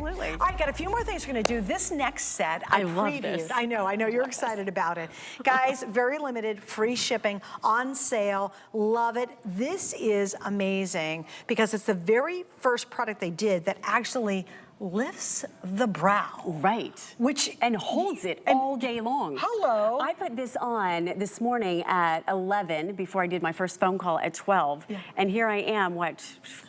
Absolutely. All right, got a few more things we're gonna do. This next set, I love this. I know, you're excited about it. Guys, very limited, free shipping, on sale, love it. This is amazing because it's the very first product they did that actually lifts the brow. Right. And holds it all day long. Hello. I put this on this morning at 11 before I did my first phone call at 12. Yeah. And here I am, what,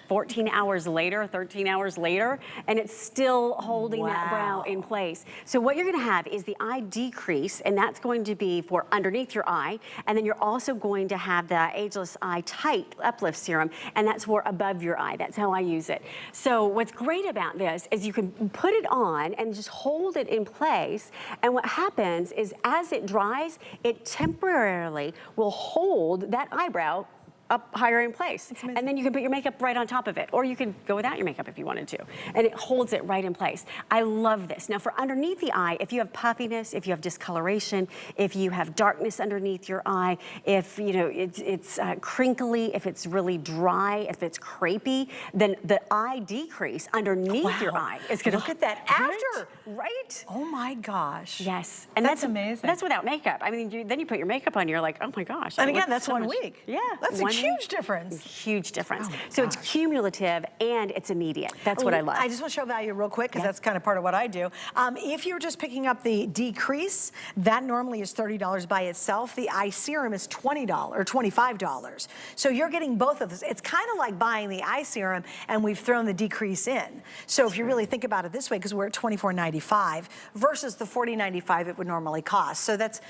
14 hours later, 13 hours later, and it's still holding that brow in place. So what you're gonna have is the eye decrease, and that's going to be for underneath your eye, and then you're also going to have the Ageless Eye Tight Uplift Serum, and that's for above your eye. That's how I use it. So what's great about this is you can put it on and just hold it in place, and what happens is as it dries, it temporarily will hold that eyebrow up higher in place. And then you can put your makeup right on top of it, or you can go without your makeup if you wanted to. And it holds it right in place. I love this. Now for underneath the eye, if you have puffiness, if you have discoloration, if you have darkness underneath your eye, if you know it's crinkly, if it's really dry, if it's crepey, then the eye decrease underneath your eye is gonna look at that after, right? Oh my gosh. Yes. And that's amazing. That's without makeup. I mean, then you put your makeup on, you're like, oh my gosh. And again, that's so 1 week. Yeah. That's a huge difference. Huge difference. So it's cumulative and it's immediate. That's what I love. I just want to show value real quick because that's kind of part of what I do. If you're just picking up the decrease, that normally is $30 by itself. The eye serum is $20 or $25. So you're getting both of this. It's kind of like buying the eye serum and we've thrown the decrease in. So if you really think about it this way, because we're at $24.95 versus the $40.95 it would normally cost. So that's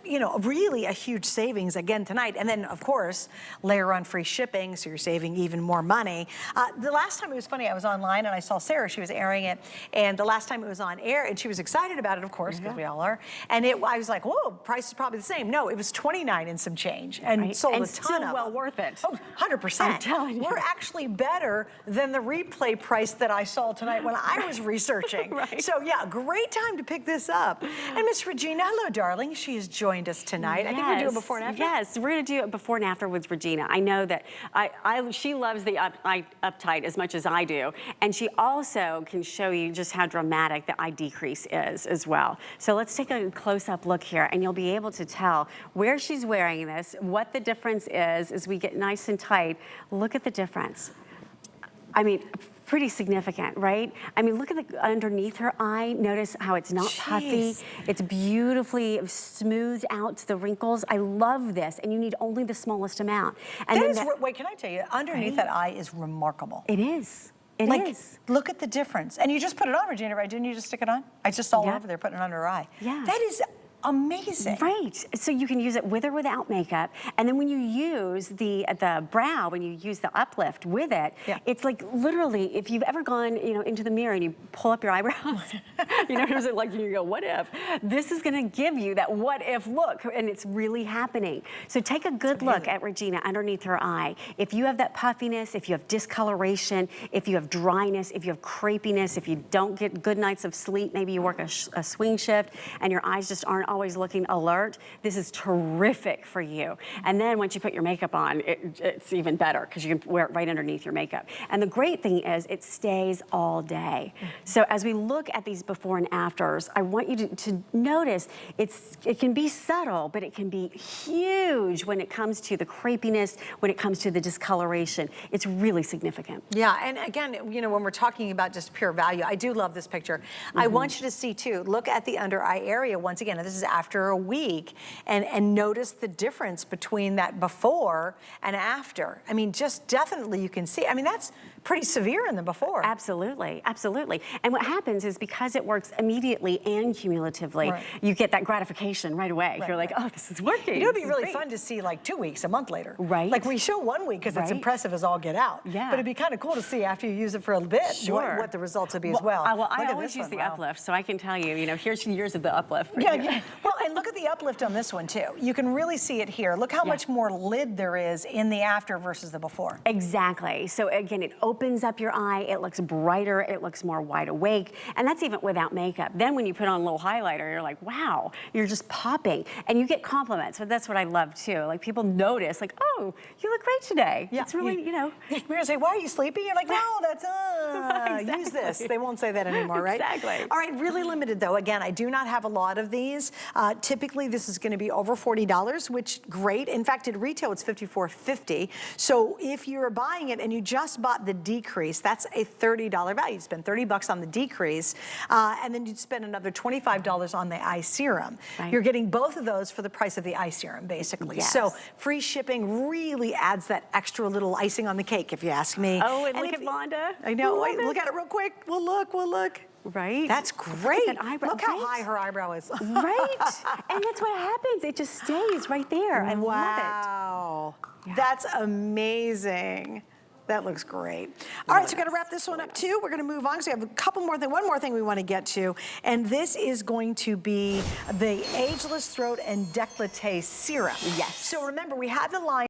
you know, really a huge savings again tonight. And then of course, layer on free shipping, so you're saving even more money. The last time it was funny, I was online and I saw Sarah, she was airing it, and the last time it was on air, and she was excited about it, of course, because we all are, and I was like, whoa, price is probably the same. No, it was $29 and some change, and sold a ton of them. And still well worth it. Oh, 100%. I'm telling you. We're actually better than the replay price that I saw tonight when I was researching. Right. So yeah, great time to pick this up. And Miss Regina, hello, darling. She has joined us tonight. I think we're doing before and after. Yes, we're gonna do it before and after with Regina. I know that she loves the eye uptight as much as I do, and she also can show you just how dramatic the eye decrease is as well. So let's take a close-up look here, and you'll be able to tell where she's wearing this, what the difference is as we get nice and tight. Look at the difference. I mean, pretty significant, right? I mean, look at the underneath her eye. Notice how it's not puffy. It's beautifully smoothed out the wrinkles. I love this, and you need only the smallest amount. And wait, can I tell you, underneath that eye is remarkable. It is. It is. Look at the difference. And you just put it on, Regina, right? Didn't you just stick it on? I just saw her over there putting it under her eye. Yeah. That is amazing. Right. So you can use it with or without makeup. And then when you use the brow, when you use the uplift with it, it's like literally, if you've ever gone, you know, into the mirror and you pull up your eyebrows, you know, it's like you go, what if? This is gonna give you that what if look, and it's really happening. So take a good look at Regina underneath her eye. If you have that puffiness, if you have discoloration, if you have dryness, if you have crepiness, if you don't get good nights of sleep, maybe you work a swing shift and your eyes just aren't always looking alert, this is terrific for you. And then once you put your makeup on, it's even better because you can wear it right underneath your makeup. And the great thing is it stays all day. So as we look at these before and afters, I want you to notice it can be subtle, but it can be huge when it comes to the crepiness, when it comes to the discoloration. It's really significant. Yeah, and again, you know, when we're talking about just pure value, I do love this picture. I want you to see too, look at the under eye area once again. This is after a week, and notice the difference between that before and after. I mean, just definitely you can see. I mean, that's pretty severe in the before. Absolutely, absolutely. And what happens is because it works immediately and cumulatively, you get that gratification right away. You're like, oh, this is working. It would be really fun to see like 2 weeks, a month later. Right. Like we show 1 week because it's impressive as all get out. Yeah. But it'd be kind of cool to see after you use it for a bit what the results would be as well. Well, I always use the uplift, so I can tell you, you know, here's years of the uplift. Yeah. Well, and look at the uplift on this one too. You can really see it here. Look how much more lid there is in the after versus the before. Exactly. So again, it opens up your eye, it looks brighter, it looks more wide awake, and that's even without makeup. Then when you put on a little highlighter, you're like, wow, you're just popping. And you get compliments, but that's what I love too. Like people notice, like, oh, you look great today. Yeah. It's really, you know. You're gonna say, why are you sleepy? You're like, no, that's, exactly. Use this. They won't say that anymore, right? Exactly. All right, really limited though. Again, I do not have a lot of these. Typically, this is gonna be over $40, which great. In fact, at retail, it's $54.50. So if you're buying it and you just bought the decrease, that's a $30 value. You'd spend 30 bucks on the decrease, and then you'd spend another $25 on the eye serum. Right. You're getting both of those for the price of the eye serum, basically. Yes. So free shipping really adds that extra little icing on the cake, if you ask me. Oh, and look at Vonda. I know. Wait, look at it real quick. We'll look. Right? That's great. That eyebrow, look how high her eyebrow is. Right? And that's what happens. It just stays right there. I love it. Wow. Yeah. That's amazing. That looks great. All right, so we're gonna wrap this one up too. We're gonna move on because we have a couple more things, one more thing we wanna get to. And this is going to be the Ageless Throat and Décolleté Serum. Yes. So remember, we had the line